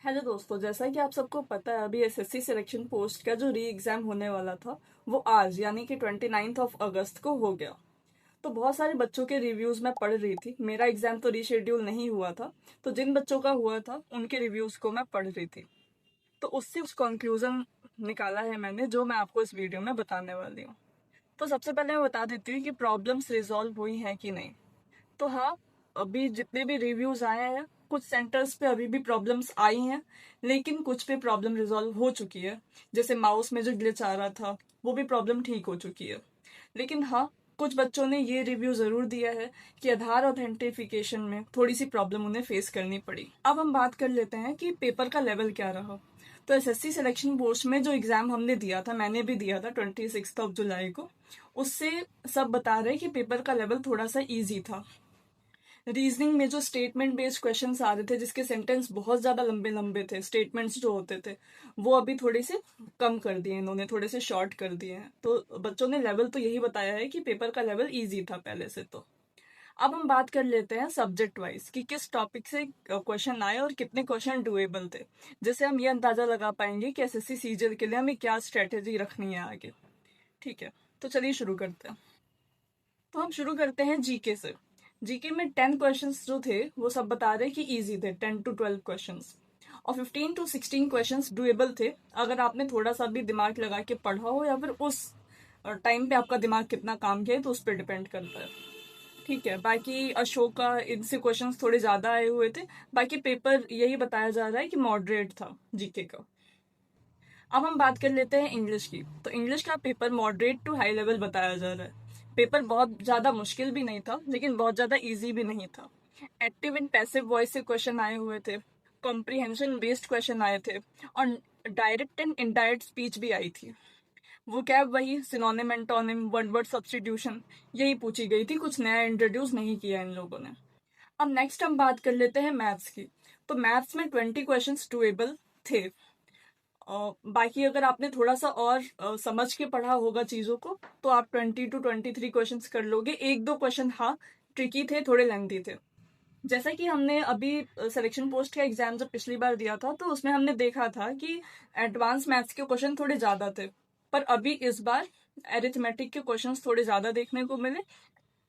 Hello दोस्तों, जैसा कि आप सबको पता है अभी एसएससी सिलेक्शन पोस्ट का जो री एग्जाम होने वाला था वो आज यानी कि 29 अगस्त को हो गया। तो बहुत सारे बच्चों के रिव्यूज मैं पढ़ रही थी। मेरा एग्जाम तो रीशेड्यूल नहीं हुआ था, तो जिन बच्चों का हुआ था उनके रिव्यूज को मैं पढ़ रही थी। तो उससे उस कंक्लूजन निकाला है मैंने, जो मैं आपको इस वीडियो में बताने वाली हूँ। तो सबसे पहले मैं बता देती हूँ कि प्रॉब्लम्स रिजॉल्व हुई हैं कि नहीं। तो हाँ, अभी जितने भी रिव्यूज आए हैं कुछ सेंटर्स पे अभी भी प्रॉब्लम्स आई हैं, लेकिन कुछ पे प्रॉब्लम रिजॉल्व हो चुकी है। जैसे माउस में जो ग्लिच आ रहा था वो भी प्रॉब्लम ठीक हो चुकी है। लेकिन हाँ, कुछ बच्चों ने ये रिव्यू जरूर दिया है कि आधार ऑथेंटिफिकेशन में थोड़ी सी प्रॉब्लम उन्हें फेस करनी पड़ी। अब हम बात कर लेते हैं कि पेपर का लेवल क्या रहा। तो एसएससी सिलेक्शन बोर्ड में जो एग्जाम हमने दिया था, मैंने भी दिया था 26 जुलाई को, उससे सब बता रहे कि पेपर का लेवल थोड़ा सा ईजी था। रीजनिंग में जो स्टेटमेंट बेस्ड क्वेश्चंस आ रहे थे, जिसके सेंटेंस बहुत ज्यादा लंबे लंबे थे, स्टेटमेंट्स जो होते थे वो अभी थोड़े से कम कर दिए इन्होंने, थोड़े से शॉर्ट कर दिए हैं। तो बच्चों ने लेवल तो यही बताया है कि पेपर का लेवल इजी था पहले से। तो अब हम बात कर लेते हैं सब्जेक्ट वाइज कि किस टॉपिक से क्वेश्चन आए और कितने क्वेश्चन डुएबल थे, जिससे हम ये अंदाजा लगा पाएंगे कि एसएससी सीजीएल के लिए हमें क्या स्ट्रेटेजी रखनी है आगे। ठीक है, तो चलिए शुरू करते हैं। तो हम शुरू करते हैं जीके से। जीके में 10 क्वेश्चंस जो थे वो सब बता रहे कि इजी थे, 10 to 12 क्वेश्चंस, और 15 to 16 क्वेश्चंस डुएबल थे अगर आपने थोड़ा सा भी दिमाग लगा के पढ़ा हो, या फिर उस टाइम पे आपका दिमाग कितना काम किया है तो उस पर डिपेंड करता है। ठीक है, बाकी अशोका इनसे क्वेश्चंस थोड़े ज्यादा आए हुए थे। बाकी पेपर यही बताया जा रहा है कि मॉडरेट था जीके का। अब हम बात कर लेते हैं इंग्लिश की। तो इंग्लिश का paper moderate to high level बताया जा रहा है। पेपर बहुत ज्यादा मुश्किल भी नहीं था, लेकिन बहुत ज्यादा इजी भी नहीं था। एक्टिव एंड पैसिव वॉइस से क्वेश्चन आए हुए थे, कॉम्प्रिहेंशन बेस्ड क्वेश्चन आए थे, और डायरेक्ट एंड इनडायरेक्ट स्पीच भी आई थी। वो कैब वही synonym antonym one word substitution यही पूछी गई थी, कुछ नया इंट्रोड्यूस नहीं किया इन लोगों ने। अब नेक्स्ट हम बात कर लेते हैं मैथ्स की। तो मैथ्स में 20 क्वेश्चंस डुएबल थे। बाकी अगर आपने थोड़ा सा और समझ के पढ़ा होगा चीजों को तो आप 20 to 23 क्वेश्चंस कर लोगे। एक दो क्वेश्चन हाँ ट्रिकी थे, थोड़े लेंथी थे। जैसा कि हमने अभी सिलेक्शन पोस्ट का एग्जाम जब पिछली बार दिया था तो उसमें हमने देखा था कि एडवांस मैथ्स के क्वेश्चन थोड़े ज्यादा थे, पर अभी इस बार एरिथमेटिक के क्वेश्चंस थोड़े ज्यादा देखने को मिले।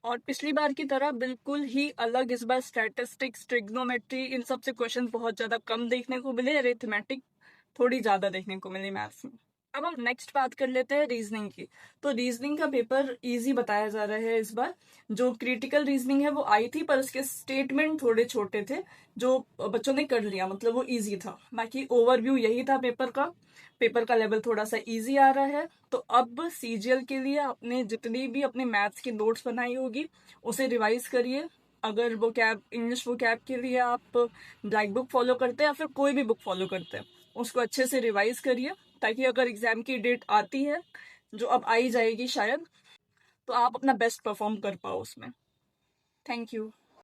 और पिछली बार की तरह बिल्कुल ही अलग इस बार स्टैटिस्टिक्स, ट्रिग्नोमेट्री, इन सब से क्वेश्चन बहुत ज्यादा कम देखने को मिले, अरिथमेटिक थोड़ी ज्यादा देखने को मिली मैथ्स में। अब हम नेक्स्ट बात कर लेते हैं रीजनिंग की। तो रीजनिंग का पेपर इजी बताया जा रहा है इस बार। जो क्रिटिकल रीजनिंग है वो आई थी, पर उसके स्टेटमेंट थोड़े छोटे थे, जो बच्चों ने कर लिया, मतलब वो इजी था। बाकी ओवरव्यू यही था पेपर का। पेपर का लेवल थोड़ा सा इजी आ रहा है। तो अब सीजीएल के लिए आपने जितनी भी अपने मैथ्स की नोट्स बनाई होगी उसे रिवाइज करिए। अगर वो कैब इंग्लिश वो कैब के लिए आप ब्लैक बुक फॉलो करते हैं या फिर कोई भी बुक फॉलो करते हैं, उसको अच्छे से रिवाइज करिए, ताकि अगर एग्जाम की डेट आती है, जो अब आई जाएगी शायद, तो आप अपना बेस्ट परफॉर्म कर पाओ उसमें। Thank you.